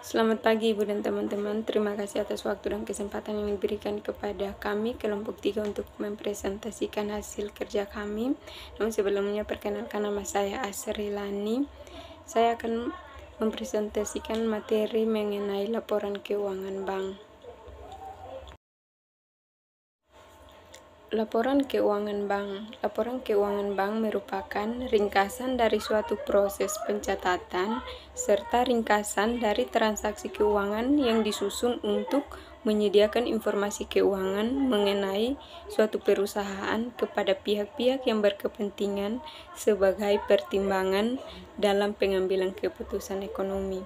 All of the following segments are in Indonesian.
Selamat pagi Ibu dan teman-teman, terima kasih atas waktu dan kesempatan yang diberikan kepada kami kelompok 3 untuk mempresentasikan hasil kerja kami. Namun sebelumnya perkenalkan, nama saya Asrilani. Saya akan mempresentasikan materi mengenai laporan keuangan bank. Laporan keuangan bank. Laporan keuangan bank merupakan ringkasan dari suatu proses pencatatan serta ringkasan dari transaksi keuangan yang disusun untuk menyediakan informasi keuangan mengenai suatu perusahaan kepada pihak-pihak yang berkepentingan sebagai pertimbangan dalam pengambilan keputusan ekonomi.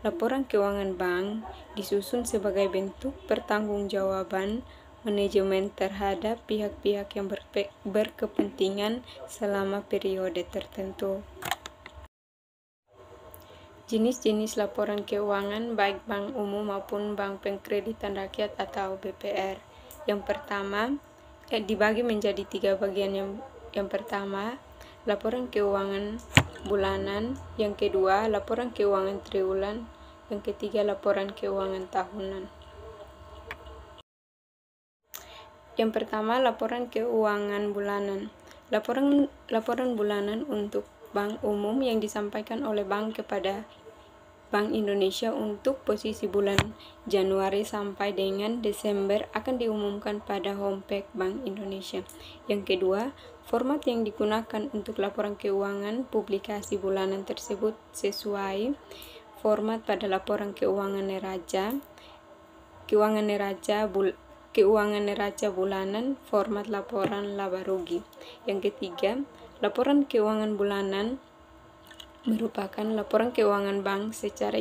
Laporan keuangan bank disusun sebagai bentuk pertanggungjawaban manajemen terhadap pihak-pihak yang berkepentingan selama periode tertentu. Jenis-jenis laporan keuangan baik bank umum maupun bank pengkreditan rakyat atau BPR. Yang pertama, dibagi menjadi 3 bagian. Yang pertama, laporan keuangan bulanan. Yang kedua, laporan keuangan triwulan. Yang ketiga, laporan keuangan tahunan. Yang pertama, laporan keuangan bulanan. Laporan bulanan untuk bank umum yang disampaikan oleh bank kepada Bank Indonesia untuk posisi bulan Januari sampai dengan Desember akan diumumkan pada homepage Bank Indonesia. Yang kedua, format yang digunakan untuk laporan keuangan publikasi bulanan tersebut sesuai format pada laporan keuangan neraca bulanan, format laporan laba rugi. Yang ketiga, laporan keuangan bulanan merupakan laporan keuangan bank secara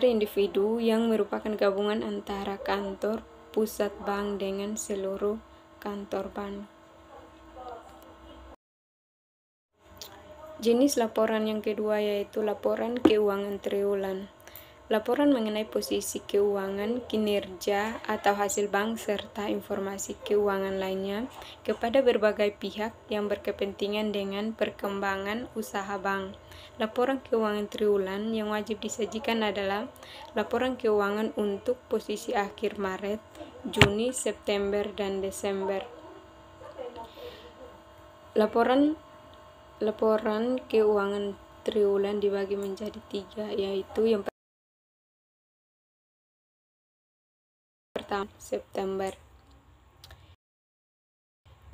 individu yang merupakan gabungan antara kantor pusat bank dengan seluruh kantor bank. Jenis laporan yang kedua yaitu laporan keuangan triwulan. Laporan mengenai posisi keuangan, kinerja atau hasil bank serta informasi keuangan lainnya kepada berbagai pihak yang berkepentingan dengan perkembangan usaha bank. Laporan keuangan triwulan yang wajib disajikan adalah laporan keuangan untuk posisi akhir Maret, Juni, September, dan Desember. Laporan keuangan triwulan dibagi menjadi 3, yaitu yang pertama September.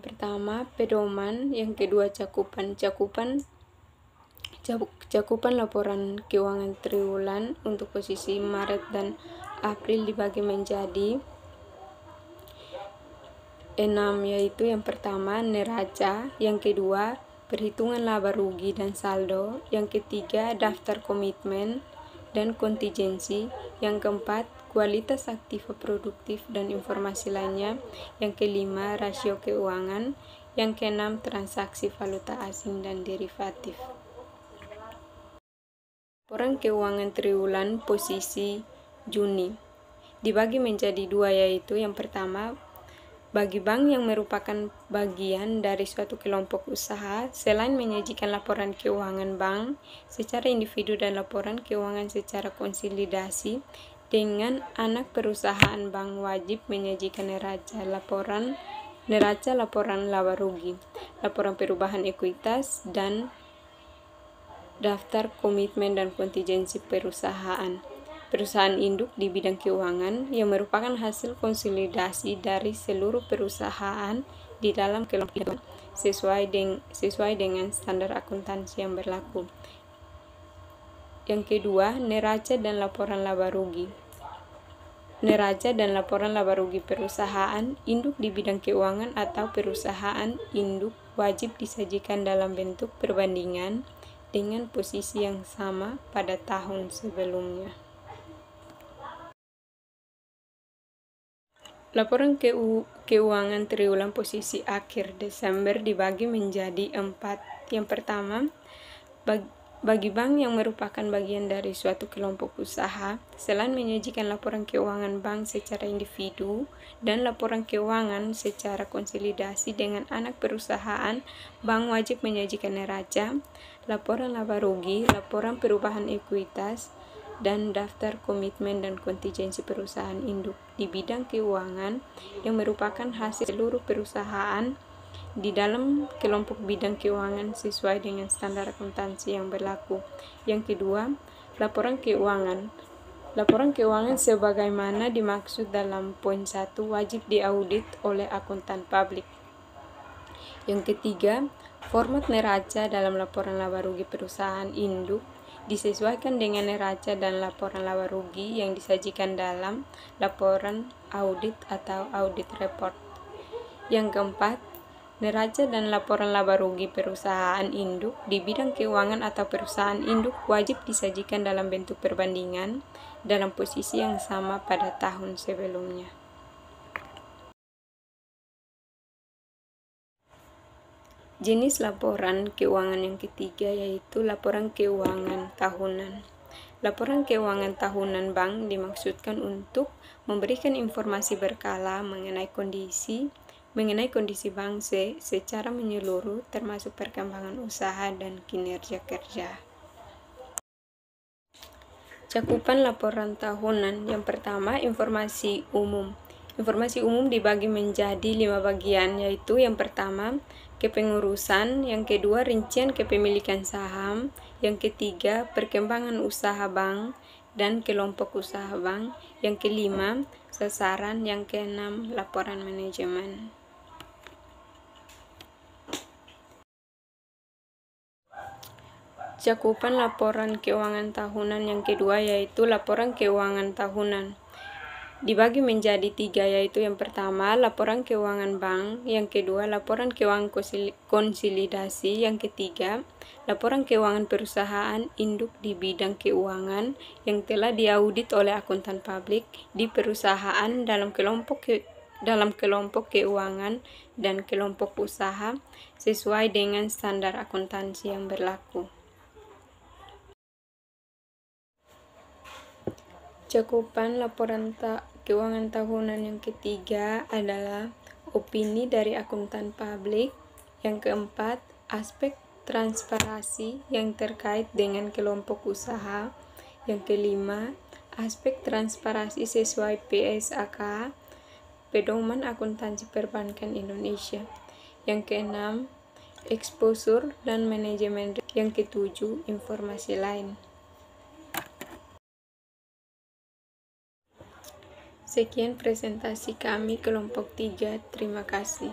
Pertama, pedoman. Yang kedua, cakupan laporan keuangan triwulan untuk posisi Maret dan April dibagi menjadi 6, yaitu yang pertama neraca, yang kedua perhitungan laba rugi dan saldo, yang ketiga daftar komitmen dan kontingensi, yang keempat kualitas aktiva produktif dan informasi lainnya, yang kelima rasio keuangan, yang keenam transaksi valuta asing dan derivatif. Laporan keuangan triwulan posisi Juni dibagi menjadi 2, yaitu yang pertama bagi bank yang merupakan bagian dari suatu kelompok usaha, selain menyajikan laporan keuangan bank secara individu dan laporan keuangan secara konsolidasi dengan anak perusahaan bank, wajib menyajikan neraca laporan laba rugi, laporan perubahan ekuitas, dan daftar komitmen dan kontingensi perusahaan induk di bidang keuangan yang merupakan hasil konsolidasi dari seluruh perusahaan di dalam kelompok sesuai dengan standar akuntansi yang berlaku. Yang kedua, neraca dan laporan laba rugi. Neraca dan laporan laba rugi perusahaan induk di bidang keuangan atau perusahaan induk wajib disajikan dalam bentuk perbandingan dengan posisi yang sama pada tahun sebelumnya. Laporan keuangan triwulan posisi akhir Desember dibagi menjadi 4. Yang pertama, Bagi bank yang merupakan bagian dari suatu kelompok usaha, selain menyajikan laporan keuangan bank secara individu dan laporan keuangan secara konsolidasi dengan anak perusahaan, bank wajib menyajikan neraca, laporan laba rugi, laporan perubahan ekuitas, dan daftar komitmen dan kontingensi perusahaan induk di bidang keuangan yang merupakan hasil seluruh perusahaan di dalam kelompok bidang keuangan sesuai dengan standar akuntansi yang berlaku. Yang kedua, laporan keuangan. Laporan keuangan sebagaimana dimaksud dalam poin 1 wajib diaudit oleh akuntan publik. Yang ketiga, format neraca dalam laporan laba rugi perusahaan induk disesuaikan dengan neraca dan laporan laba rugi yang disajikan dalam laporan audit atau audit report. Yang keempat, neraca dan laporan laba rugi perusahaan induk di bidang keuangan atau perusahaan induk wajib disajikan dalam bentuk perbandingan dalam posisi yang sama pada tahun sebelumnya. Jenis laporan keuangan yang ketiga yaitu laporan keuangan tahunan. Laporan keuangan tahunan bank dimaksudkan untuk memberikan informasi berkala mengenai kondisi bank secara menyeluruh termasuk perkembangan usaha dan kinerja kerja. Cakupan laporan tahunan. Yang pertama, informasi umum. Informasi umum dibagi menjadi 5 bagian, yaitu yang pertama, kepengurusan, yang kedua, rincian kepemilikan saham, yang ketiga, perkembangan usaha bank dan kelompok usaha bank, yang kelima, sasaran, yang keenam, laporan manajemen. Cakupan laporan keuangan tahunan yang kedua yaitu laporan keuangan tahunan. Dibagi menjadi 3 yaitu yang pertama laporan keuangan bank, yang kedua laporan keuangan konsolidasi, yang ketiga laporan keuangan perusahaan induk di bidang keuangan yang telah diaudit oleh akuntan publik di perusahaan dalam kelompok keuangan dan kelompok usaha sesuai dengan standar akuntansi yang berlaku. Cakupan laporan keuangan tahunan yang ketiga adalah opini dari akuntan publik. Yang keempat, aspek transparansi yang terkait dengan kelompok usaha. Yang kelima, aspek transparansi sesuai PSAK, Pedoman Akuntansi Perbankan Indonesia. Yang keenam, exposure dan manajemen. Yang ketujuh, informasi lain. Sekian presentasi kami kelompok 3. Terima kasih.